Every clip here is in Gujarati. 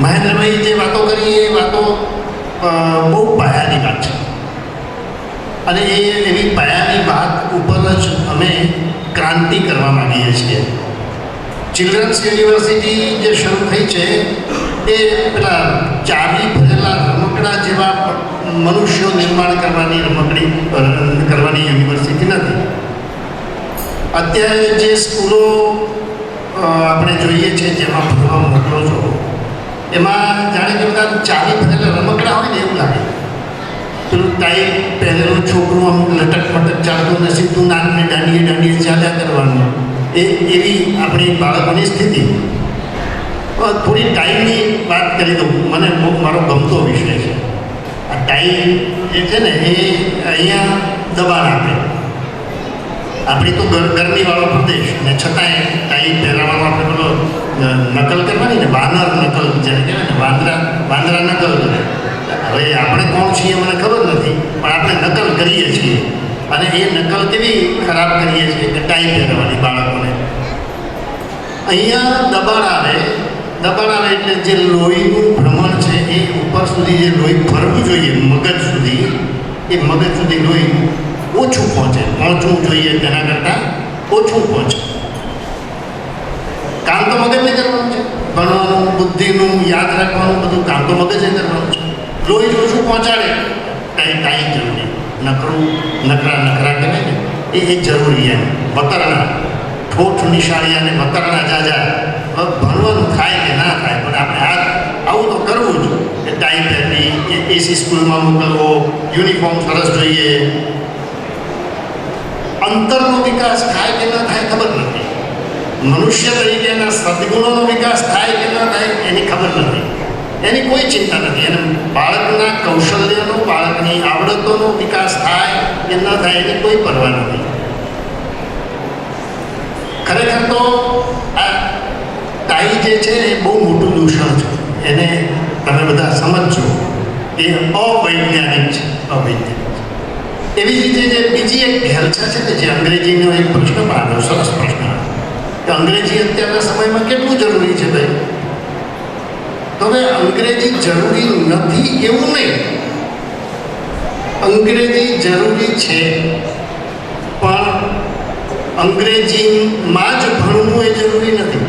મહેન્દ્રભાઈ જે વાતો કરી એ વાતો બહુ પાયાની વાત છે અને એ એવી પાયાની વાત ઉપર જ અમે ક્રાંતિ કરવા માગીએ છીએ. ચિલ્ડ્રન્સ યુનિવર્સિટી જે શરૂ થઈ છે એ પેલા ચાવી ભરેલા રમકડા જેવા મનુષ્યો નિર્માણ કરવાની યુનિવર્સિટી નથી. અત્યારે જે સ્કૂલો આપણે જોઈએ છીએ જેમાં ભણવા મોકલો છો એમાં જાણે કે બધા ચાવી ભરેલા રમકડા હોય ને એવું લાગે. પેલું ટાઈ પહેરેલું છોકરું આમ લટક મટક ચાલતું ને સીધું નાકને દાંડીએ ચાલ્યા કરવાનું એવી આપણી બાળકોની સ્થિતિ. થોડી ટાઈમની વાત કરી દઉં, મને બહુ મારો ગમતો વિષય છે. આ ટાઈમ જે છે ને એ અહીંયા દબાણ આપે. આપણી તો ગરમીવાળો પ્રદેશ અને છતાંય ટાઈ પહેરાવાનો આપણે પેલો નકલ કરવાની ને વાનર નકલ જેને કહેવાય ને વાંદરા નકલ કરે. હવે આપણે કોણ છીએ મને ખબર નથી પણ આપણે નકલ કરીએ છીએ અને એ નકલ કેવી ખરાબ કરીએ છીએ કે ટાઈ પહેરવાની બાળકોને. અહીંયા દબાણ આવે એટલે જે લોહીનું ભ્રમણ છે એ ઉપર સુધી જે લોહી ફરવું જોઈએ મગજ સુધી એ મગજ સુધી લોહી ઓછું પહોંચવું જોઈએ તેના કરતાં ઓછું પહોંચે. કામ તો મગજને કરવાનું છે, ભણવાનું બુદ્ધિનું યાદ રાખવાનું બધું કામ તો મગજે કરવાનું છે. લોહી ઓછું પહોંચાડે ટાઈ જરૂરી. નકરા કહેવાય ને એ જરૂરી એમ. વતરના ઠોઠ નિશાળિયાને વતરના જાજા ભણવાનું થાય કે ના થાય પણ આપણે આવું તો કરવું જ કે ટાઈ પહેરવી કે એસી સ્કૂલમાં મોકલવો, યુનિફોર્મ સરસ જોઈએ. અંતરનો વિકાસ થાય કે ના થાય ખબર નથી. મનુષ્ય તરીકેના સદગુણોનો વિકાસ થાય કે ના થાય એની ખબર નથી. એની કોઈ ચિંતા નથી. એને બાળકના કૌશલ્યનો બાળકની આવડતોનો વિકાસ થાય કે ન થાય એની કોઈ પરવા નથી. ખરેખર તો આ ટાઈ જે છે એ બહુ મોટું દૂષણ છે. એને તમે બધા સમજજો એ અવૈજ્ઞાનિક છે. એવી જ રીતે જે બીજી એક ઘેલછા છે ને જે અંગ્રેજીનો એક પ્રશ્ન આવ્યો, સરસ પ્રશ્ન કે અંગ્રેજી અત્યારના સમયમાં કેટલું જરૂરી છે ભાઈ. તો હવે અંગ્રેજી જરૂરી નથી એવું નહીં. અંગ્રેજી જરૂરી છે પણ અંગ્રેજીમાં જ ભણવું એ જરૂરી નથી.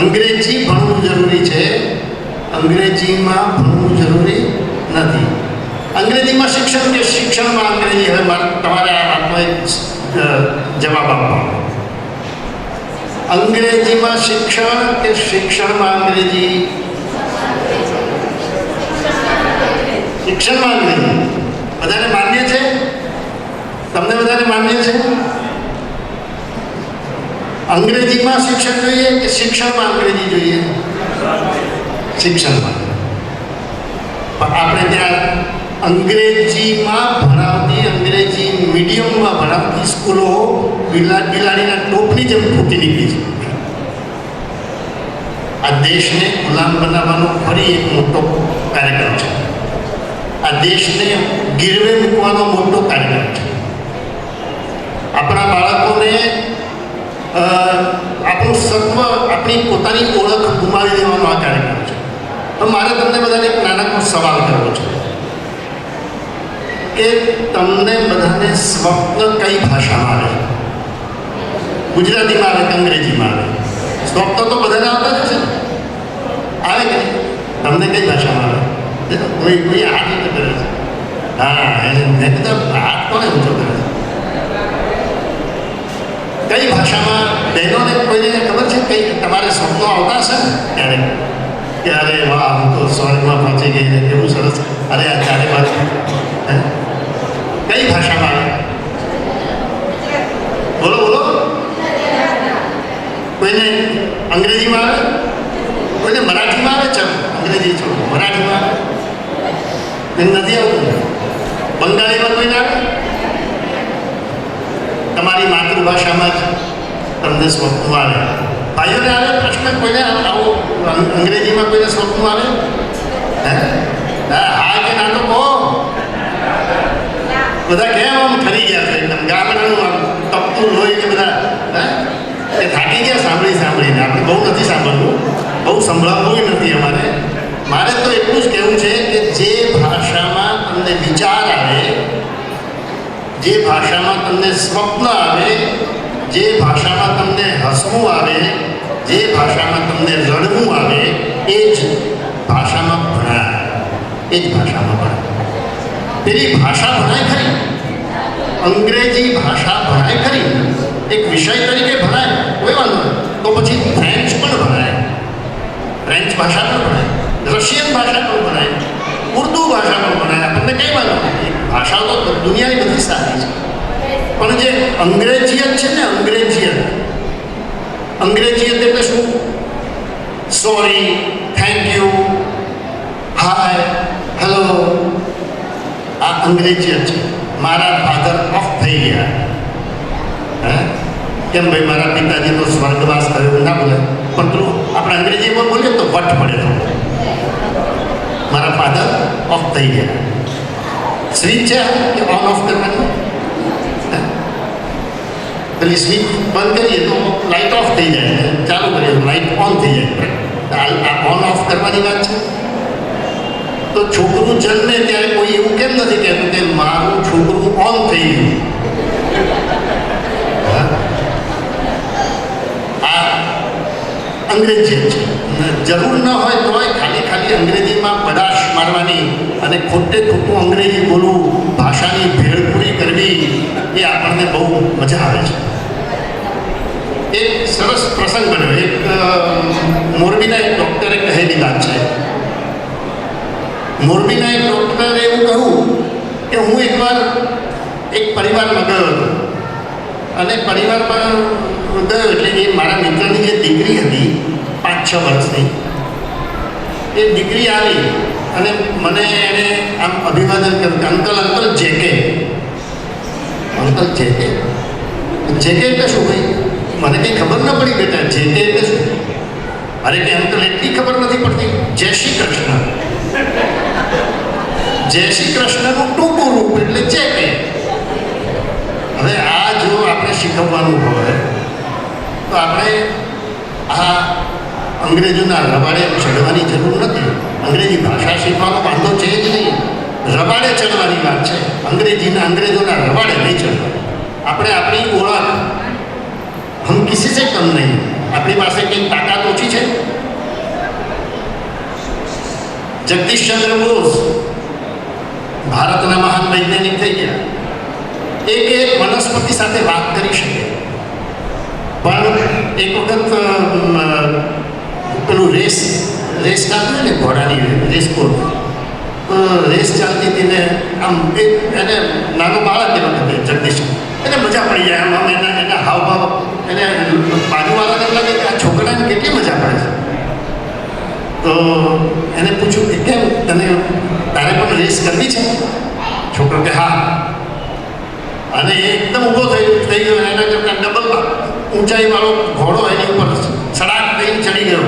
અંગ્રેજી ભણવું જરૂરી છે, અંગ્રેજીમાં ભણવું જરૂરી નથી. અંગ્રેજીમાં શિક્ષણ કે શિક્ષણમાં અંગ્રેજી. હવે તમારે આ વાતનો એક જવાબ આપવાનો. અંગ્રેજીમાં શિક્ષણ કે શિક્ષણમાં અંગ્રેજી? શિક્ષણમાં અંગ્રેજી. બધાને માન્ય છે? તમને બધાને માન્ય છે? અંગ્રેજીમાં શિક્ષણ જોઈએ કે શિક્ષણમાં અંગ્રેજી જોઈએ? શિક્ષણમાં. પણ આપણે ત્યાં અંગ્રેજીમાં ભણાવતી, અંગ્રેજી મીડિયમમાં ભણાવતી સ્કૂલો બિલાડીના ટોપની જેમ ફૂટી નીકળી છે. આ દેશને ગુલામ બનાવવાનો ફરી એક મોટો કાર્યક્રમ છે. આ દેશને ગીરવે મૂકવાનો મોટો કાર્યક્રમ છે. આપણા બાળકોને આપણું સત્વ, આપણી પોતાની ઓળખ ગુમાવી દેવાનો આ કાર્યક્રમ છે. તો મારે તમને બધાને એક નાનકડો સવાલ કરવો છે કે તમને બધાને સ્વપ્ન કઈ ભાષામાં આવે? ગુજરાતીમાં આવે કે અંગ્રેજીમાં આવે? સ્વપ્ન તો બધાને આવતા જ છે ને, આવે કે નહીં? તમને કઈ ભાષામાં આવે? કોઈ હાથ ઊંચો કરે છે. હા, મેં કીધું હાથ કોને ઊંચો કરે છે? કઈ ભાષામાં? બહેનોને કોઈને ખબર છે કઈ તમારે સ્વપ્નો આવતા હશે ને ક્યારેક? કે અરે વાહ, હું તો સ્વર્ગમાં પહોંચી ગઈ ને એવું સરસ. અરે આ ચારે બાજુ કઈ ભાષામાં આવે? બોલો. કોઈને અંગ્રેજીમાં આવે? કોઈને મરાઠીમાં આવે? ચાલો અંગ્રેજી છોડો, મરાઠીમાં આવે? નથી આવતું? બંગાળીમાં કોઈને આવે? તમારી માતૃભાષામાં જ તમને સ્વપ્ન આવે? ભાઈઓને આવે પ્રશ્ન? કોઈને આવું અંગ્રેજીમાં કોઈને સ્વપ્ન આવે? હા કે ના તો કહો. બધા કેમ આમ ઠરી ગયા છે એકદમ ગામડાનું આમ તપતું હોય કે બધા એ થાકી ગયા સાંભળીને. આપણે બહુ નથી સાંભળવું, બહુ સંભળાવવું નથી અમારે. એટલું જ કહેવું છે કે જે ભાષામાં તમને વિચાર આવે, જે ભાષામાં તમને સ્વપ્ન આવે, જે ભાષામાં તમને હસવું આવે, જે ભાષામાં તમને રડવું આવે, એ જ ભાષામાં ભણાય, એ જ ભાષામાં ભણાય. પેલી ભાષા ભણાય ખરી, અંગ્રેજી ભાષા ભણાય ખરી, એક વિષય તરીકે ભણાય, કોઈ વાંધો નહીં. તો પછી ફ્રેન્ચ પણ ભણાય, ફ્રેન્ચ ભાષા પણ ભણાય, રશિયન ભાષા પણ ભણાય, ઉર્દુ ભાષા પણ ભણાય, આપણને કંઈ વાંધો નહીં. ભાષા તો દુનિયાની બધી સારી છે, પણ જે અંગ્રેજીયત છે ને, અંગ્રેજીયત એટલે શું? Sorry, thank you, hi, hello, આ અંગ્રેજીયત છે. મારા ફાધર ઓફ થઈ ગયા, હે કેમ ભાઈ મારા પિતાજી તો સ્વર્ગવાસ થયો ના બોલે, પણ તું આપણે અંગ્રેજીમાં બોલીએ તો વટ પડે. તો મારા ફાધર ઓફ થઈ ગયા. સ્વિચ છે કે ઓન ઓફ કરવાનું? પેલી સ્વિચ બંધ કરીએ તો લાઇટ ઓફ થઈ જાય, ચાલુ કરીએ તો લાઇટ ઓન થઈ જાય. આ ઓન ઓફ કરવાની વાત છે. તો છોકરું જન્મે ત્યારે કોઈ એવું કેમ નથી કહેતું કે મારું છોકરું ઓન થઈ ગયું? આ અંગ્રેજી છે. જરૂર ન હોય તોય ખાલી અંગ્રેજીમાં બડાશ મારવાની અને ખોટે ખોટું અંગ્રેજી બોલવું, ભાષાની ભેળપૂરી કરવી, એ આપણને બહુ મજા આવે છે. એક સરસ પ્રસંગ બન્યો. એક મોરબીના એક ડૉક્ટરે કહેલી વાત છે. મોરબીના એક ડૉક્ટરે એવું કહ્યું કે હું એકવાર એક પરિવારમાં ગયો હતો, અને પરિવારમાં ગયો એટલે એ મારા મિત્રની જે દીકરી હતી 5-6 વર્ષની, એ દીકરી આવી અને મને એને આમ અભિવાદન કર્યું, અંકલ જેકે. અંકલ જેકે એટલે શું ભાઈ? મને કંઈ ખબર ન પડી બેટા, જેકે એટલે શું? અરે કે અંકલ એટલી ખબર નથી પડતી, જય શ્રી કૃષ્ણ. જય શ્રી કૃષ્ણનું ટૂંકું રૂપ એટલે જેકે. હવે આ જો આપણે શીખવવાનું હોય તો આપણે આ અંગ્રેજોના રવાડે ચડવાની જરૂર નથી. અંગ્રેજી ભાષા શીખવાનો વાંધો છે જ નહીં, રવાડે ચડવાની વાત છે. અંગ્રેજોના રવાડે નહીં ચડવાની. આપણે આપણી ઓળખ, હમ કિસી સે કમ નહીં. આપણી પાસે કંઈક તાકાત ઓછી છે? જગદીશચંદ્ર બોઝ ભારતના મહાન વૈજ્ઞાનિક થઈ ગયા. એક વનસ્પતિ સાથે વાત કરી શકે, પણ એક વખત પેલું રેસ ચાલતી ને, ઘોડાની રેસ ચાલતી હતી ને, આમ એને નાનો બાળક એ વખતે જગદીશ, એને મજા પડી જાય. આમ એના હાવભાવ, એને બાજુવાળાને એમ લાગે કે આ છોકરાને કેટલી મજા પડે છે. તો એને પૂછ્યું કે કેમ તારે પણ રેસ કરવી છે? છોકરો કે હા. અને એકદમ ઊભો થઈ ગયો, એના કરતાં ડબલ ઊંચાઈવાળો ઘોડો એની ઉપર સડાક દઈને ચડી ગયો.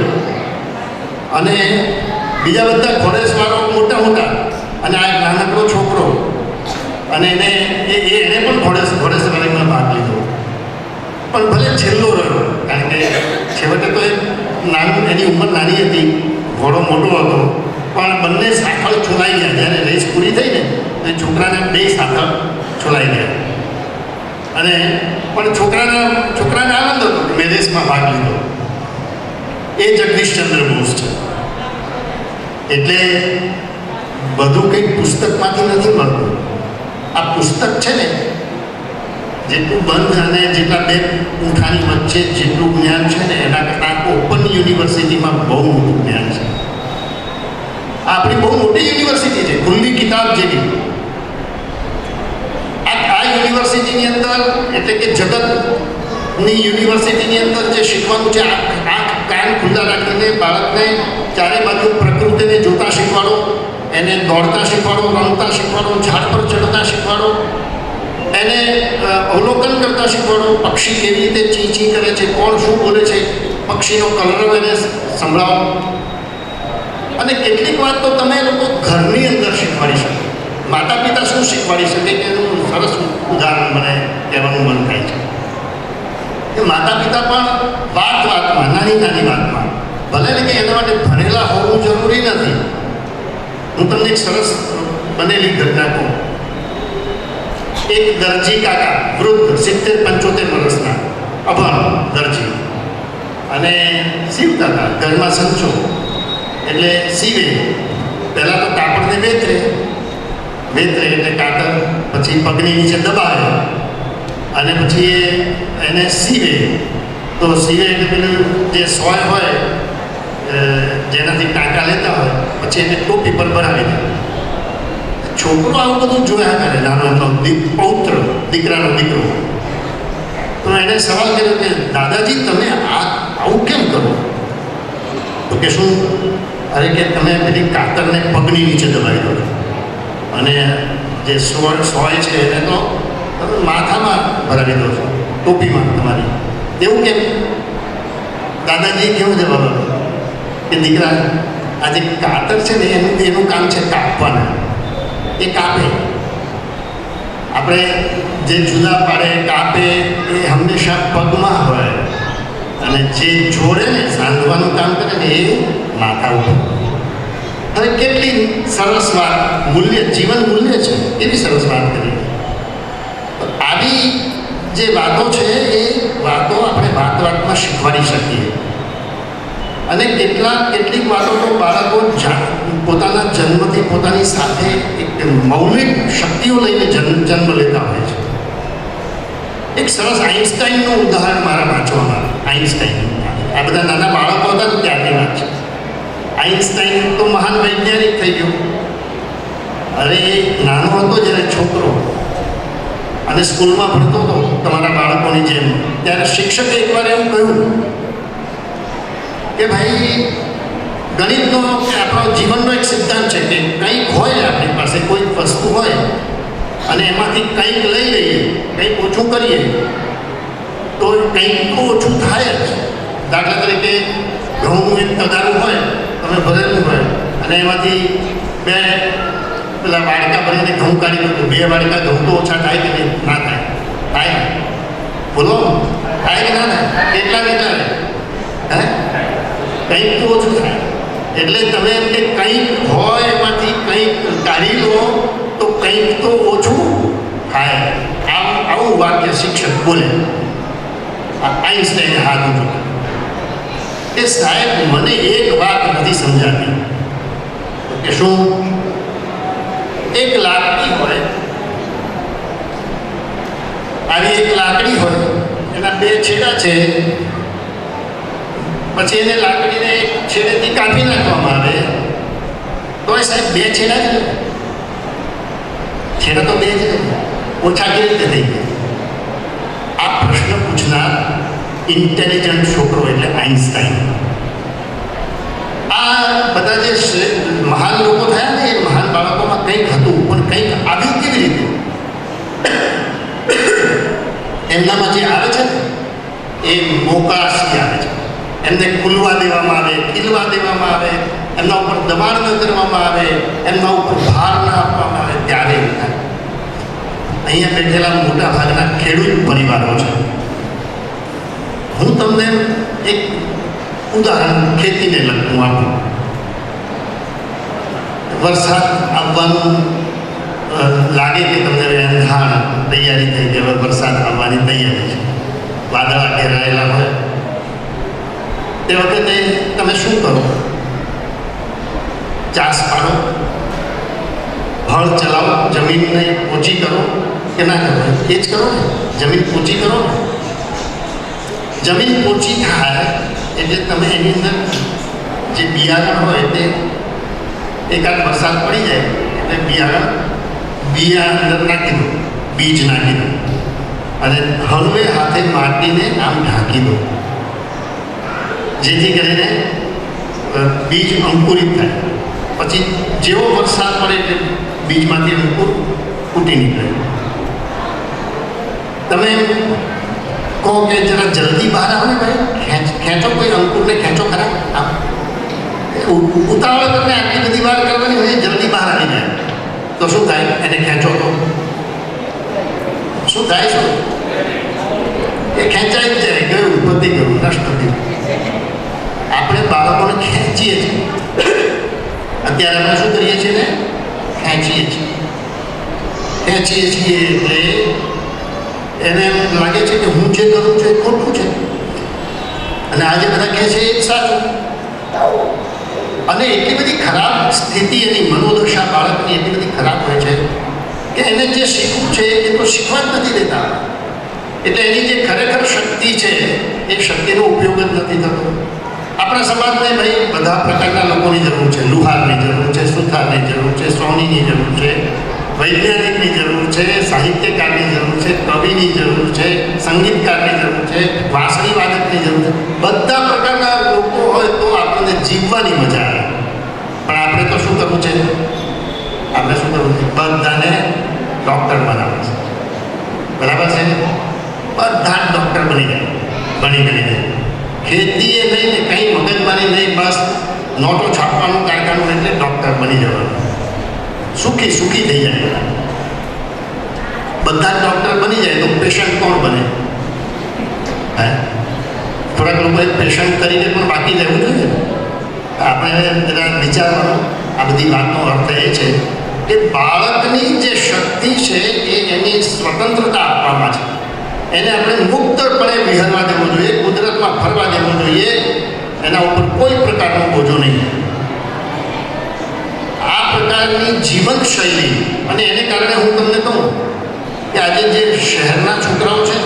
અને બીજા બધા ઘોડેસવાળો મોટા, અને આ એક નાનકડો છોકરો, અને એને પણ ઘોડેસવારીમાં ભાગ લીધો. પણ ભલે છેલ્લો રહ્યો, કારણ કે છેવટે તો એની ઉંમર નાની હતી, ઘોડો મોટો હતો, પણ બંને સાંકળ છોલાઈ ગયા. જ્યારે રેસ પૂરી થઈ ને તો એ છોકરાને 2 સાંકળ છોલાઈ ગયા. અને પણ છોકરાને આનંદ હતો કે મેં રેસમાં ભાગ લીધો. એ જગદીશચંદ્ર બોઝ છે. એટલે બધું કંઈક પુસ્તકમાંથી નથી મળતું. આ પુસ્તક છે ને, જેટલું બંધ અને જેટલા 2 ઊંઠાની વચ્ચે જેટલું જ્ઞાન છે ને, એના કરતાં ઓપન યુનિવર્સિટીમાં બહુ મોટું જ્ઞાન છે. આપણી બહુ મોટી યુનિવર્સિટી છે, ખુલ્લી કિતાબ જેવી. આ યુનિવર્સિટીની અંદર, એટલે કે જગતની યુનિવર્સિટીની અંદર જે શીખવાનું છે, આંખ કાન ખુલ્લા રાખીને બાળકને ચારે બાજુ પ્રકૃતિને જોતા શીખવાડો, એને દોડતા શીખવાડો, રમતા શીખવાડો, ઝાડ પર ચડતા શીખવાડો, એને અવલોકન કરતા શીખવાડો. પક્ષી કેવી રીતે ચી કરે છે, કોણ શું બોલે છે, પક્ષીનો કલરવ એને સંભળાવો. અને કેટલીક વાત તો તમે લોકો ઘરની અંદર શીખવાડી શકો. માતા પિતા શું શીખવાડી શકે કે એનું સરસ ઉદાહરણ મને કહેવાનું મન થાય છે કે માતા પિતા પણ વાતમાં, નાની વાતમાં, ભલે ને કે એના માટે ભણેલા હોવું જરૂરી નથી, હું તમને એક સરસ બનેલી ઘટના કહું. એક દરજી કાકા, વૃદ્ધ 70-75 વર્ષના અભણ દરજી, અને સીવતા હતા ઘરમાં સંચો. એટલે સીવે, પહેલાં તો કાપડને વેતરે એટલે કાતર, પછી પગની નીચે દબાવે અને પછી એને સીવે. તો સીવે એટલે પેલું જે સોય હોય જેનાથી ટાંકા લેતા હોય, પછી એને ટોપી પર બનાવી દે. છોકરો આવું બધું જોયા કરે, નાનો એમનો પૌત્ર, દીકરાનો દીકરો. તો એને સવાલ કર્યો કે દાદાજી તમે આવું કેમ કરો? તો કે શું? અરે કે તમે પેલી કાતરને પગની નીચે દબાવી દો અને જે સોય છે એને તો તમે માથામાં ભરાવી દો છો, ટોપીમાં તમારી. એવું કેમ? દાદાજીએ કેવો જવાબ આપ્યો કે દીકરા, આ જે કાતર છે ને એનું કામ છે કાપવાના. એ કાપે, આપણે જે જુદા પાડે કાપે એ હંમેશા પગમાં હોય, અને જે જોડે ને સાંધવાનું કામ કરે ને એ માથા ઉપર. હવે કેટલી સરસ વાત, મૂલ્ય, જીવન મૂલ્ય છે, એવી સરસ વાત કરી. આવી જે વાતો છે એ વાતો આપણે વાતમાં શીખવાડી શકીએ. અને કેટલીક વાતો તો બાળકો પોતાના જન્મથી પોતાની સાથે એક મૌલિક શક્તિઓ લઈને જન્મ લેતા હોય છે. એક સરસ આઈન્સ્ટાઈનનું ઉદાહરણ મારા વાંચવામાં આવે. આઈન્સ્ટાઈન, આ બધા નાના બાળકો હતા ને ત્યારની વાત છે. આઈન્સ્ટાઈન તો મહાન વૈજ્ઞાનિક થઈ ગયો. અરે એ નાનો હતો જ્યારે છોકરો અને સ્કૂલમાં ભણતો હતો તમારા બાળકોની જેમ, ત્યારે શિક્ષકે એકવાર એવું કહ્યું કે ભાઈ, ગણિતનો આપણો જીવનનો એક સિદ્ધાંત છે કે કંઈક હોય આપણી પાસે, કોઈ વસ્તુ હોય અને એમાંથી કંઈક લઈ લઈએ, કંઈક ઓછું કરીએ તો કંઈક તો ઓછું થાય જ. દાખલા તરીકે ઘઉંનું એક તગારું હોય, તમે ભરેલું હોય અને એમાંથી 2 પેલા વાડકા ભરીને ઘઉં કાઢી દો, 2 વાડકા ઘઉં તો ઓછા થાય કે નહીં? ના થાય. થાય? બોલો, થાય કે ના થાય? કેટલા રહે? હે? કંઈક તો ઓછું થાય. એટલે તમે એમ કે કંઈક હોય એમાંથી કંઈક કાઢી લો તો કંઈક તો ઓછું થાય. આવું વાક્ય શિક્ષક બોલે. આઈન્સ્ટાઈને હાથ ઊંચો કે સાહેબ, મને એક વાત નથી સમજાતી. કે શું? એક લાકડી હોય, આવી એક લાકડી હોય, એના 2 છેડા છે, પછી એને લાકડીને એક છેડેથી કાપી નાખવામાં આવે તો એ સાહેબ 2 છેડા જ ને? છેડા તો 2 જ ને, ઓછા કેવી રીતે થઈ ગયા? આ પ્રશ્ન પૂછનાર ઇન્ટેલિજન્ટ છોકરો એટલે આઈન્સ્ટાઈન. આ બધા જે મહાન લોકો થયા ને, એ મહાન બાળકોમાં કંઈક હતું, પણ કંઈક આવ્યું કેવી રીતે? એમનામાં જે આવે છે ને એ મોકાશી આવે છે. એમને ખુલવા દેવામાં આવે, ખીલવા દેવામાં આવે, એમના ઉપર દબાણ ન કરવામાં આવે, એમના ઉપર ભાર ન આપવામાં આવે, ત્યારે એવું થાય. અહીંયા બેઠેલા મોટા ભાગના ખેડૂત પરિવારો છે. હું તમને એક ઉદાહરણ ખેતીને લગતું આપું. વરસાદ આવવાનું લાગે કે તમને અંધાર તૈયારી થઈ ગઈ, હવે વરસાદ આવવાની તૈયારી છે, વાદળા ઘેરાયેલા હોય, તે વખતે તમે શું કરો? ચાસ પાડો, હળ ચલાવો, જમીનને પોચી કરો કે ના કરો? એ જ કરો ને, જમીન પોચી કરો ને. જમીન પોચી થાય એટલે તમે એની અંદર જે બિયારણ હોય તે એકાદ વરસાદ પડી જાય એટલે બિયા અંદર નાખી દો, બીજ નાખી દો અને હળવે હાથે માટીને આમ ઢાંકી દો, જેથી કરીને બીજ અંકુરિત થાય. પછી જેવો વરસાદ પડે એટલે બીજમાંથી અંકુર ફૂટી નીકળે. તમે કહો કે જરા જલ્દી બહાર આવે ભાઈ, ખેંચો, કોઈ અંકુરને ખેંચો ખરા. આમ ઉતાવળ તમને આટલી બધી વાર કરવાની હોય, જલ્દી બહાર આવી જાય તો શું થાય? એને ખેંચો તો શું થાય? શું એ ખેંચાઈ જ જાય, ગયું, પતી ગયું, નષ્ટ થયું. આપણે બાળકોને ખેંચીએ છીએ. ત્યારે આપણે શું કરીએ છીએ ને, ખેંચીએ છીએ એટલે એને એમ લાગે છે કે હું જે કરું છું એ ખોટું છે અને આજે બધા કહે છે એ સાચું. અને એટલી બધી ખરાબ સ્થિતિ એની મનોદશા બાળકની એટલી બધી ખરાબ હોય છે કે એને જે શીખવું છે એ તો શીખવા જ નથી દેતા. એટલે એની જે ખરેખર શક્તિ છે એ શક્તિનો ઉપયોગ જ નથી થતો. આપણા સમાજને ભાઈ બધા પ્રકારના લોકોની જરૂર છે. લુહારની જરૂર છે, સુથારની જરૂર છે, સોનીની જરૂર છે, વૈજ્ઞાનિકની જરૂર છે, સાહિત્યકારની જરૂર છે, કવિની જરૂર છે, સંગીતકારની જરૂર છે, વાંસળી વાદકની જરૂર છે. બધા પ્રકારના લોકો હોય તો આપણને જીવવાની મજા આવે. પણ આપણે તો શું કરવું છે, બધાને ડૉક્ટર બનાવે છે. બરાબર છે? બધા જ ડૉક્ટર બની જાય. ખેતીએ નહીં ને કંઈ મગજમારી નહીં, બસ નોટો છાપવાનું કારખાનું એટલે ડૉક્ટર બની જવાનું. સુખી થઈ જાય. બધા જ ડૉક્ટર બની જાય તો પેશન્ટ કોણ બને? થોડાક લોકોએ પેશન્ટ તરીકે પણ બાકી રહેવું જોઈએ. આપણે જરા વિચારવાનું. આ બધી વાતનો અર્થ એ છે કે બાળકની જે શક્તિ છે એ એની સ્વતંત્રતા આપવામાં છે. એને આપણે મુક્તપણે વિહરવા દેવો જોઈએ, કુદરતમાં ફરવા દેવો જોઈએ. એના ઉપર કોઈ પ્રકારનો બોજો નહીં. આ પ્રકારની જીવનશૈલી, અને એને કારણે હું તમને કહું કે આજે જે શહેરના છોકરાઓ છે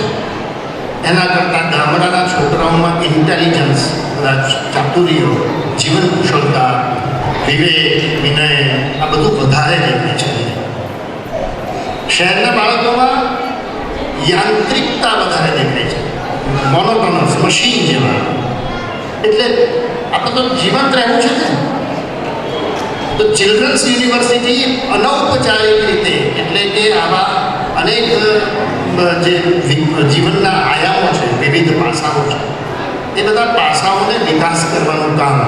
એના કરતાં ગામડાના છોકરાઓમાં ઇન્ટેલિજન્સ, ચાતુર્ય, જીવન કુશળતા, વિવેક, વિનય આ બધું વધારે દેખાય છે. શહેરના બાળકોમાં યાંત્રિકતા વધારે દેખાય છે, મોનોટોનસ, મશીન જેવા. એટલે આપણે તો જીવંત રહેવું છે ને. તો ચિલ્ડ્રન્સ યુનિવર્સિટી અનૌપચારિક રીતે, એટલે કે આવા અનેક જે જીવનના આયામો છે, વિવિધ પાસાઓ છે, એ બધા પાસાઓને વિકાસ કરવાનું કામ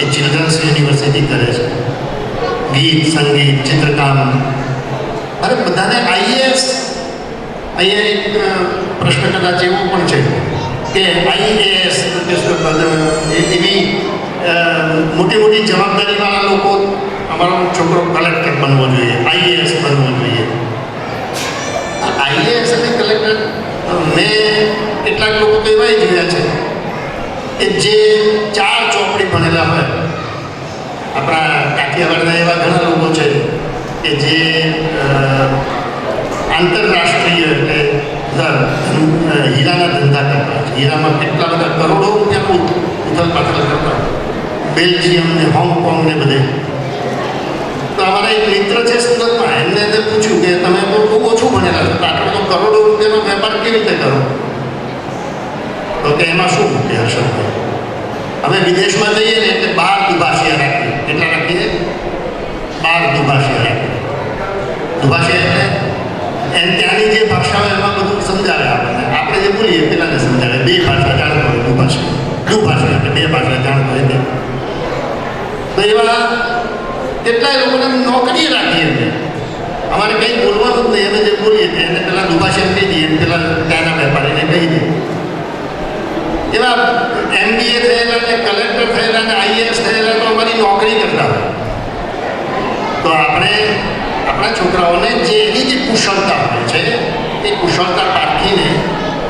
એ ચિલ્ડ્રન્સ યુનિવર્સિટી કરે છે. ગીત, સંગીત, ચિત્રકામ. અરે બધાને આઈએએસ, અહીંયા એક પ્રશ્ન કદાચ એવો પણ છે કે આઈએએસ એવી મોટી જવાબદારીવાળા લોકો, અમારો છોકરો કલેક્ટર બનવો જોઈએ, આઈએએસ બનવો જોઈએ. આઈએએસ અને કલેક્ટર, મેં કેટલાક લોકો તો એવા જોયા છે કે જે 4 ચોપડી ભણેલા હોય. આપણા કાઠિયાવાડના એવા ઘણા લોકો છે કે જે આંતરરાષ્ટ્રીય એટલે હીરાના ધંધા કરતા છે. હીરામાં કેટલા બધા કરોડો રૂપિયાનું ઉથલ પાથલ કરતા, બેલ્જિયમ ને હોંગકોંગ ને બધે. તો અમારા એક મિત્ર છે સુરતમાં, એમને પૂછ્યું કે તમે તો બહુ ઓછું ભણેલા છો, આટલો તો કરોડો રૂપિયાનો વેપાર કેવી રીતે કરો? તો કે એમાં શું કે હર્ષદભાઈ, અમે વિદેશમાં જઈએ ને એટલે 12 દુભાષિયા રાખીએ. કેટલા રાખીએ? 12 દુભાષિયા રાખીએ. દુભાષિયા એટલે ત્યાંની જે ભાષા હોય એમાં બધું સમજાવે આપણને. આપણે જે બોલીએ પેલાને સમજાવે. 2 ભાષા જાણતો હોય દુભાષા એટલે 2 ભાષા જાણતો હોય તે. તો એવા કેટલાય લોકોને નોકરીએ રાખીએ અમે. અમારે કંઈ બોલવાનું જ નહીં, અમે જે બોલીએ એને પેલા દુભાષિયા કહી દઈએ, પેલા ત્યાંના વેપારીને કહી દઈએ. એવા MBA થયેલા ને કલેક્ટર થયેલા ને આઈએએસ થયેલા તો અમારી નોકરી કરતા હોય. તો આપણે આપણા છોકરાઓને જે એની જે કુશળતા હોય છે એ કુશળતા પારખીને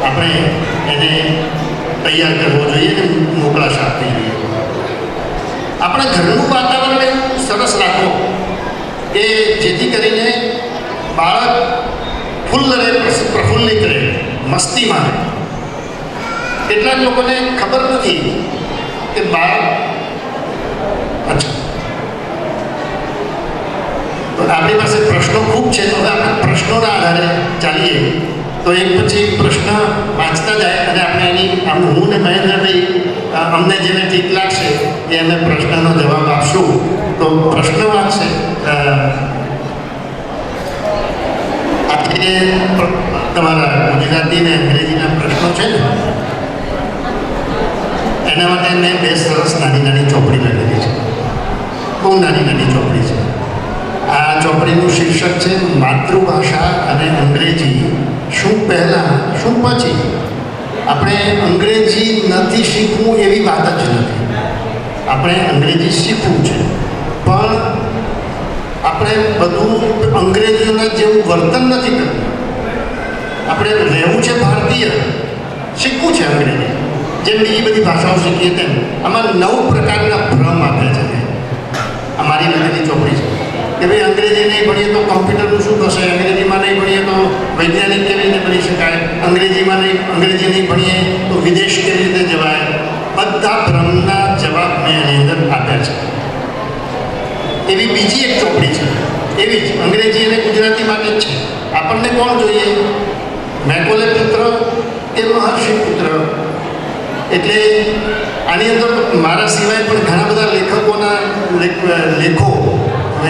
આપણે એને તૈયાર કરવો જોઈએ અને મોકળાશ આપવી જોઈએ. આપણા ઘરનું વાતાવરણ એવું સરસ રાખો કે જેથી કરીને બાળક ફૂલ રહે, પ્રફુલ્લિત રહે, મસ્તીમાં રહે. કેટલાક લોકોને ખબર નથી કે બાળક આપણી પાસે પ્રશ્નો ખૂબ છે, તો આપણે પ્રશ્નોના આધારે ચાલીએ. તો એક પછી એક પ્રશ્ન વાંચતા જાય અને આપણે એની હું ને મહેન્દ્રભાઈ અમને જેને ઠીક લાગશે એ અમે પ્રશ્નનો જવાબ આપશું. તો પ્રશ્ન વાંચશે. આજે તમારા ગુજરાતી ને અંગ્રેજીના પ્રશ્નો છે ને, એના માટે મેં 2 સરસ નાની ચોપડી લખેલી છે. બહુ નાની ચોપડી છે. આ ચોપડીનું શીર્ષક છે માતૃભાષા અને અંગ્રેજી, શું પહેલાં શું પછી. આપણે અંગ્રેજી નથી શીખવું એવી વાત જ નથી. આપણે અંગ્રેજી શીખવું છે, પણ બધું અંગ્રેજીઓના જેવું વર્તન નથી કરવું. આપણે રહેવું છે ભારતીય, શીખવું છે અંગ્રેજી, જેમ બીજી બધી ભાષાઓ શીખીએ તેમ. આમાં 9 પ્રકારના ભ્રમ આપ્યા છે. આ મારી લખેલી ચોપડી છે કે ભાઈ અંગ્રેજી નહીં ભણીએ તો કોમ્પ્યુટરનું શું થશે, અંગ્રેજીમાં નહીં ભણીએ તો વૈજ્ઞાનિક કેવી રીતે બની શકાય, અંગ્રેજી નહીં ભણીએ તો વિદેશ કેવી રીતે જવાય. બધા ભ્રમના જવાબ મેં એની અંદર આપ્યા છે. એવી બીજી એક ચોપડી છે, એવી જ અંગ્રેજી અને ગુજરાતી માટે જ છે. આપણને કોણ જોઈએ, મેકોલે પુત્ર કે મહર્ષિ પુત્ર? એટલે આની અંદર મારા સિવાય પણ ઘણા બધા લેખકોના લેખો,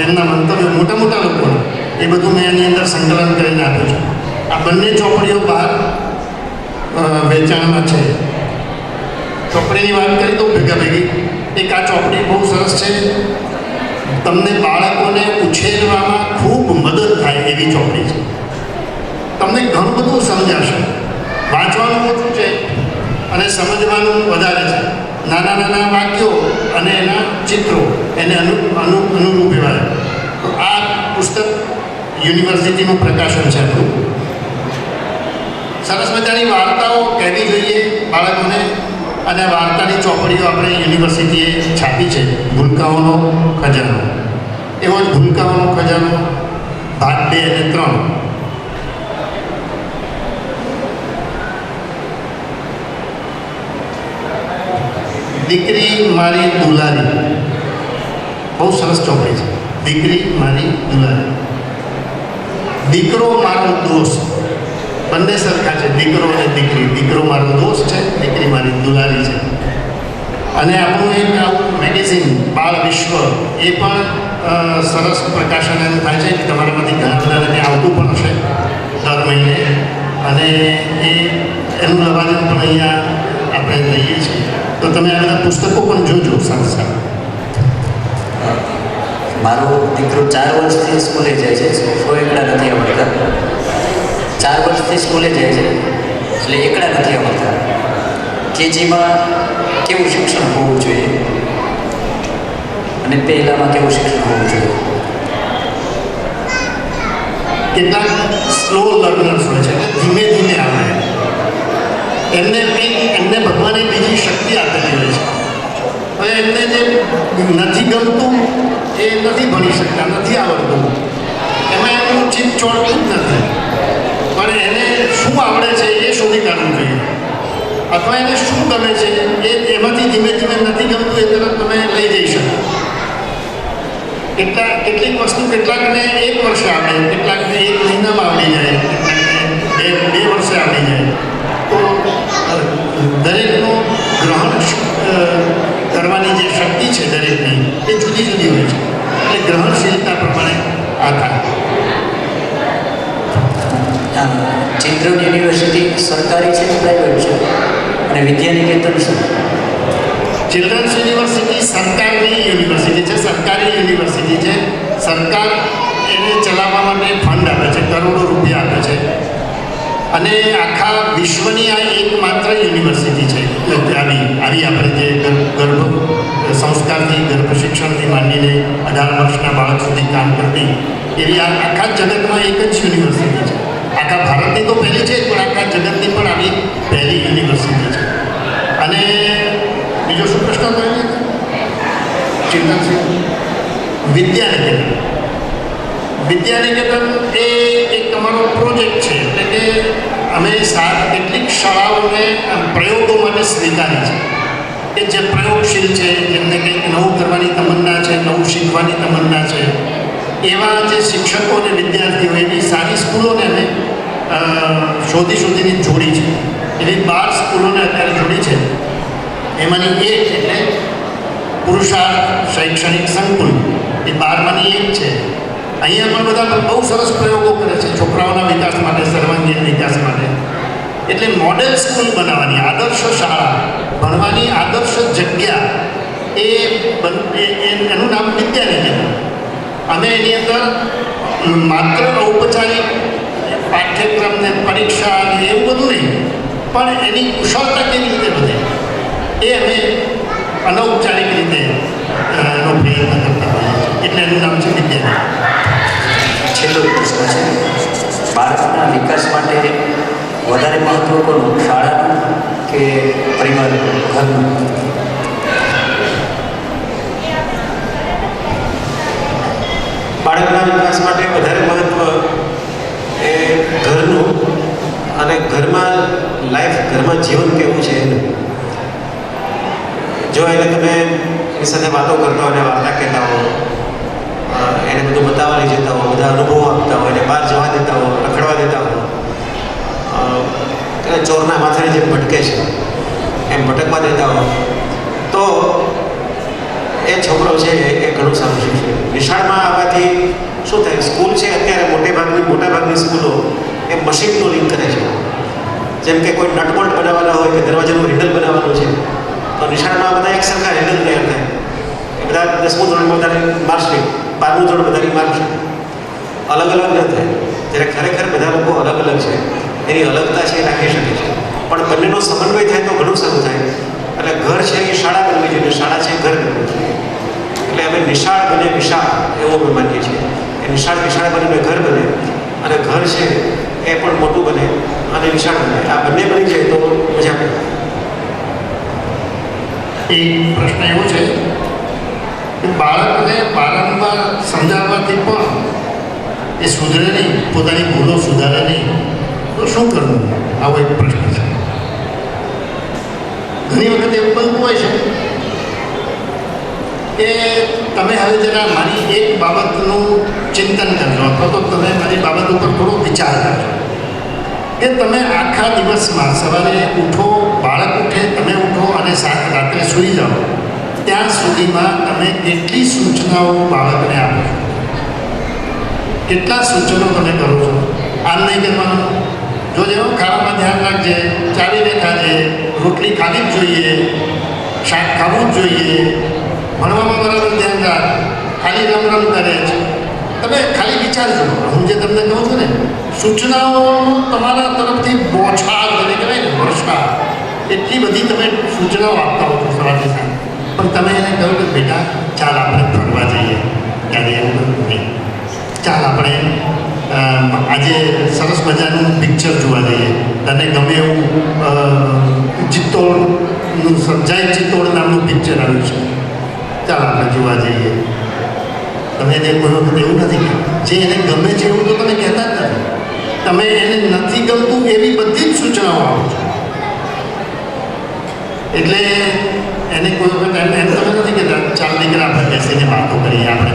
એમના મંતવ્યો, મોટા મોટા લોકોના, એ બધું મેં એની અંદર સંકલન કરીને આપ્યું છે. આ બંને ચોપડીઓ બહાર વેચાણમાં છે. ચોપડીની વાત કરી તો ભેગા ભેગી એક આ ચોપડી બહુ સરસ છે. તમને બાળકોને ઉછેરવામાં ખૂબ મદદ થાય એવી ચોપડી છે. તમને ઘણું બધું સમજાશે. વાંચવાનું ઓછું છે અને સમજવાનું વધારે છે. નાના નાના વાક્યો અને એના ચિત્રો એને અનુરૂપ એવા. તો આ પુસ્તક યુનિવર્સિટીનું પ્રકાશન છે. આપણું સરસ મજાની વાર્તાઓ કહેવી જોઈએ બાળકોને, અને વાર્તાની ચોપડીઓ આપણે યુનિવર્સિટીએ છાપી છે. ભૂલકાઓનો ખજાનો, એવો જ ભૂલકાઓનો ખજાનો ભાગ 2 અને 3. દીકરી મારી દુલારી, બહુ સરસ ચોપડી છે. દીકરી મારી દુલારી. દીકરો મારો દોસ્ત, બંને સરખા છે, દીકરો અને દીકરી. દીકરો મારો દોસ્ત છે, દીકરી મારી દુલારી છે. અને આપણું એક આવું મેગેઝિન બાળ વિશ્વ, એ પણ સરસ પ્રકાશન એનું થાય છે. તમારામાંથી ઘણા બધાને ત્યાં આવતું પણ હશે દર મહિને, અને એનું લવાજમ પણ અહીંયા આપણે લઈએ છીએ. તો તમે આ બધા પુસ્તકો પણ જોજો સાથે સાથે. મારો દીકરો 4 વર્ષથી સ્કૂલે જાય છે, એકડા નથી આવડતા. 4 વર્ષથી સ્કૂલે જાય છે એટલે એકડા નથી આવડતા. કેજીમાં કેવું શિક્ષણ હોવું જોઈએ અને પહેલામાં કેવું શિક્ષણ હોવું જોઈએ? કેટલાક સ્લો લર્નર્સ હોય છે, ધીમે ધીમે આવે. એમને ભગવાને બીજી શક્તિ આપેલી હોય છે. હવે એમને જે નથી ગમતું એ નથી ભણી શકતા, નથી આવડતું, એમાં એમનું ચિત્ત ચોળતું જ નથી. પણ એને શું આવડે છે એ શોધી કાઢવું જોઈએ, અથવા એને શું ગમે છે એમાંથી ધીમે ધીમે નથી ગમતું એ તરફ તમે લઈ જઈ શકો. કેટલીક વસ્તુ કેટલાકને 1 વર્ષે આવડે, કેટલાકને 1 મહિનામાં આવડી જાય, કેટલાકને 2 વર્ષે આવડી જાય. તો દરેકનું ગ્રહણ કરવાની જે શક્તિ છે દરેકની એ જુદી જુદી હોય છે. એટલે ગ્રહણશીલતા પ્રમાણે આ થાય. ચિલ્ડ્રન યુનિવર્સિટી સરકારી છે કે પ્રાઇવેટ છે? અને વિદ્યાનિકેતન શું? ચિલ્ડ્રન્સ યુનિવર્સિટી સરકારની યુનિવર્સિટી છે, સરકારી યુનિવર્સિટી છે. સરકાર એને ચલાવવા માટે ફંડ આપે છે, કરોડો રૂપિયા આપે છે. અને આખા વિશ્વની આ એકમાત્ર યુનિવર્સિટી છે આવી આપણે જે ગર્ભ સંસ્કારથી, ગર્ભ શિક્ષણથી માંડીને 18 વર્ષના બાળક સુધી કામ કરતી એવી આખા જગતમાં એક જ યુનિવર્સિટી છે. આખા ભારતની તો પહેલી છે, પણ આખા જગતની પણ આવી પહેલી યુનિવર્સિટી છે. અને બીજો શું પ્રશ્ન થયો? ચિલ્ડ્રન્સ વિદ્યાનિકેતન એ એક અમારો પ્રોજેક્ટ છે. એટલે કે અમે કેટલીક શાળાઓને પ્રયોગો માટે સ્વીકારી છે કે જે પ્રયોગશીલ છે, જેમને કંઈક નવું કરવાની તમન્ના છે, નવું શીખવાની તમન્ના છે, એવા જે શિક્ષકો અને વિદ્યાર્થીઓ, એવી સારી સ્કૂલોને અમે શોધીને જોડી છે. એવી 12 સ્કૂલોને અત્યારે જોડી છે. એમાંની એક એટલે પુરુષાર્થ શૈક્ષણિક સંકુલ, એ 12માંની એક છે. અહીંયા પણ બધા બહુ સરસ પ્રયોગો કરે છે છોકરાઓના વિકાસ માટે, સર્વાંગીણ વિકાસ માટે. એટલે મોડેલ સ્કૂલ બનાવવાની, આદર્શ શાળા, ભણવાની આદર્શ જગ્યા, એનું નામ વિદ્યાનિકેતન. અમે એની અંદર માત્ર ઔપચારિક પાઠ્યક્રમ ને પરીક્ષા ને એવું બધું નહીં, પણ એની કુશળતા કેવી રીતે વધે એ અમે અનૌપચારિક રીતે એનો પ્રયત્ન કરતા હોઈએ છીએ. એટલે એનું નામ છે વિદ્યાનિકેતન. બાળકના વિકાસ માટે વધારે મહત્વ કોનું, શાળાનું કે પરિવારનું, ઘરનું? બાળકના વિકાસ માટે વધારે મહત્ત્વ એ ઘરનું અને ઘરમાં ઘરમાં જીવન કેવું છે એનું. જો એને તમે એની સાથે વાતો કરતા હો અને વાર્તા કહેતા હો, એને બધું બતાવવા લઈ જતા હો, બધા અનુભવો આપતા હો, એને બહાર જવા દેતા હો, રખડવા દેતા હો, એને ચોરના માથાની જેમ ભટકે છે એમ ભટકવા દેતા હો, તો એ છોકરો છે એ ઘણું સારું શીખશે. નિશાળમાં આવવાથી શું થાય, સ્કૂલ છે અત્યારે મોટાભાગની સ્કૂલો એ મશીનનું લિંક કરે છે. જેમ કે કોઈ નટબોલ્ટ બનાવવાના હોય કે દરવાજાનું હેન્ડલ બનાવવાનું છે, તો નિશાળમાં બધા એક સરખા હેન્ડલ તૈયાર થાય. એ બધા 10મું ધોરણમાં બધાની માર્કશીટ, 12મું ધોરણ બધાની માર્કશીટ અલગ ન થાય. જ્યારે ખરેખર બધા લોકો અલગ છે, એની અલગતા છે એ રાખી શકે છે, પણ બંનેનો સમન્વય થાય તો ઘણું સારું થાય. એટલે ઘર છે એ શાળા બનવી જોઈએ, શાળા છે એ ઘર બનવું જોઈએ. એટલે અમે નિશાળ બને વિશાળ એવું અમે માનીએ છીએ કે નિશાળ વિશાળ બનીને ઘર બને, અને ઘર છે એ પણ મોટું બને અને વિશાળ બને. આ બંને બની જાય તો મજા આવે. એક પ્રશ્ન એવો છે કે બાળકને વારંવાર સમજાવવાથી પણ એ સુધરે નહીં, પોતાની ભૂલો સુધારે નહીં, તો શું કરવું? આવો એક પ્રશ્ન છે. ઘણી વખત એવું બનતું હોય છે કે તમે હવે જરા મારી એક બાબતનું ચિંતન કરજો, અથવા તો તમે મારી બાબત ઉપર થોડો વિચાર કરજો કે તમે આખા દિવસમાં સવારે ઉઠો, બાળક ઉઠે, તમે ઉઠો અને રાત્રે સૂઈ જાઓ, ત્યાં સુધીમાં તમે કેટલી સૂચનાઓ બાળકને આપો છો, કેટલા સૂચનો તમે કરો છો. આમ નહીં કરવાનું, જો જેવો ખાવામાં ધ્યાન રાખજે, ચાવીને ખાજે, રોટલી ખાવી જ જોઈએ, શાક ખાવું જ જોઈએ, ભણવામાં બરાબર ધ્યાન રાખ, ખાલી રમ કરે છે. તમે ખાલી વિચારજો. હું જે તમને કહું છું ને, સૂચનાઓ તમારા તરફથી બોછાર જેને કહેવાય ને, વર્ષા, એટલી બધી તમે સૂચનાઓ આપતા હો છો સવારથી સાંજ, પણ તમે એને કહ્યું કે બેટા ચાલ આપણે ફરવા જઈએ, ત્યારે એવું નહીં, ચાલ આપણે આજે સરસ મજાનું પિક્ચર જોવા જઈએ, તને ગમે એવું ચિત્તોડનું ચિત્તોડ નામનું પિક્ચર આવ્યું છે, ચાલ આપણે જોવા જઈએ. તમે એને કોઈ વખત એવું નથી કે જે એને ગમે છે એવું તો તમે કહેતા જ નથી, તમે એને નથી ગમતું એવી બધી જ સૂચનાઓ આપો છો. એટલે એને કોઈ વખત એમ તમે નથી કહેતા ચાલ દીકરા આપણે બેસીને વાતો કરીએ, આપણે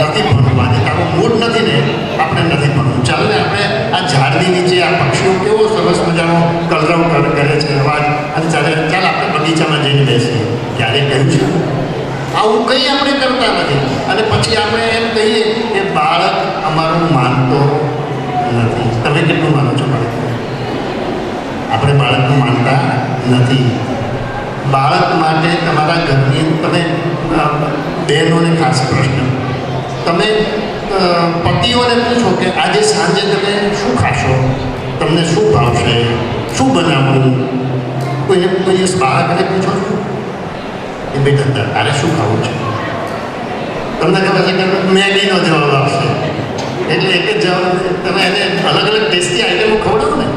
નથી ભણવું, આજે તારો મૂડ નથી ને, આપણે નથી ભણવું, ચાલ ને આપણે આ ઝાડની નીચે આ પક્ષીઓ કેવો સરસ મજાનો કલરવ કરે છે અવાજ, અને ચાલ આપણે બગીચામાં જઈને બેસીએ. ક્યારે કહ્યું છે આવું? કંઈ આપણે કરતા નથી. અને પછી આપણે એમ કહીએ કે બાળક અમારું માનતો નથી. તમે કેટલું માનો છો બાળક? આપણે બાળકનું માનતા નથી. બાળક માટે તમારા ઘરની તમે બહેનોને ખાસ પ્રશ્ન, તમે પતિઓને પૂછો કે આજે સાંજે તમે શું ખાશો, તમને શું ભાવશે, શું બનાવવું? કોઈ દિવસ બાળકને પૂછો છો એ બેટા તારે શું ખાવું છે? તમને ખબર છે કે મેગીનો જવાબ આપશે. એટલે એક જ જવાબ, તમે એને અલગ અલગ ટેસ્ટી આઈટમો ખવડાવો ને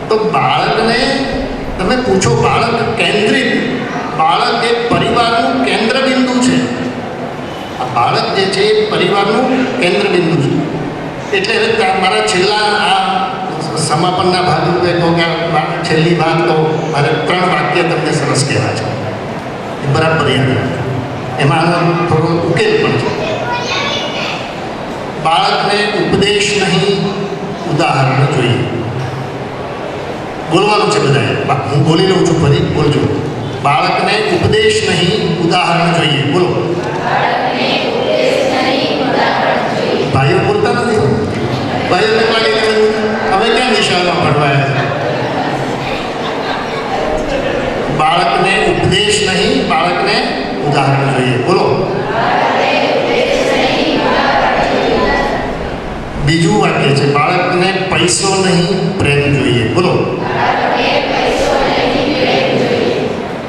તો બાળકને તમે પૂછો. બાળક કેન્દ્રિત, બાળક એ પરિવારનું કેન્દ્રબિંદુ છે. આ બાળક જે છે એ પરિવારનું કેન્દ્રબિંદુ છે. એટલે હવે મારા છેલ્લા આ સમાપનના ભાગરૂપે કહો કે છેલ્લી વાત તો મારે 3 વાક્ય તમને સરસ કહેવા છે, એ બરાબર યાદ રાખો. એમાં થોડો ઉકેલ પણ છે. બાળકને ઉપદેશ નહીં, ઉદાહરણ જોઈએ. બોલવાનું છે બધાએ, હું બોલી લઉં છું, ફરી બોલજો. બાળકને ઉપદેશ નહીં, ઉદાહરણ જોઈએ. બોલો. ભાઈઓ બોલતા નથી. ભાઈઓને લાગે કે અમે ક્યાં નિશાળમાં ભણવાયા છે. બાળકને ઉપદેશ નહીં, બાળકને ઉદાહરણ જોઈએ. બોલો. બીજું વાક્ય છે, બાળકને પૈસો નહીં, પ્રેમ જોઈએ. બોલો.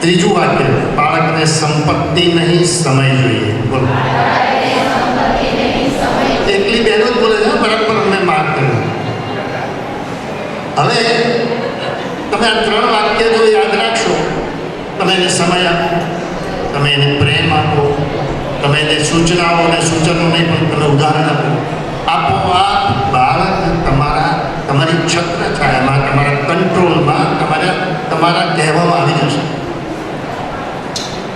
ત્રીજું વાક્ય, બાળકને સંપત્તિ નહીં, સમય જોઈએ. બોલો. એકલી બહેનો જ બોલે છે, બરાબર અમે માર્ક કર્યું. સૂચનાઓ અને સૂચનોને પણ તમે ઉદાહરણ આપો આપોઆપ બાળક તમારી છત્રછાયામાં તમારા કંટ્રોલમાં તમારા કહેવામાં આવી જશે.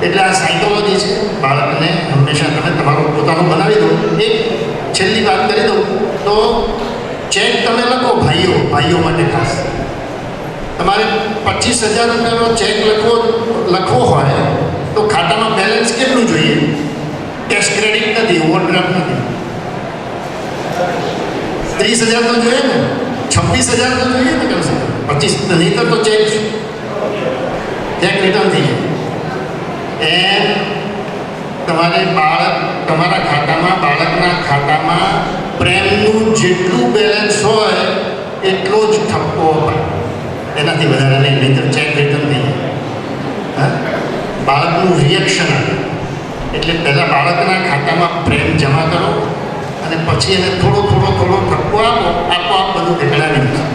એટલે આ સાયકોલોજી છે. બાળકને હંમેશા તમે તમારું પોતાનું બનાવી દો. એક છેલ્લી વાત કરી દઉં તો ચેક તમે લખો ભાઈઓ માટે ખાસ. તમારે 25,000 રૂપિયાનો ચેક લખવો હોય તો ખાતામાં બેલેન્સ કેટલું જોઈએ? કેશ ક્રેડિટ નથી, ઓવરડ્રાફ્ટ નથી. 30,000 તો જોઈએ ને, 26,000 તો જોઈએ ને કમસે કમ. 25 નહીંતર તો ચેક રિટર્ન થઈ જાય. એમ તમારે તમારા ખાતામાં બાળકના ખાતામાં પ્રેમનું જેટલું બેલેન્સ હોય એટલો જ ઠપકો અપાય, એનાથી વધારે નહીં ચેક રિટર્ન નહીં. હા, બાળકનું રિએક્શન આવે. એટલે પહેલાં બાળકના ખાતામાં પ્રેમ જમા કરો અને પછી એને થોડો ઠપકો આપો, આપોઆપ બધું નીકળાવી દીધું.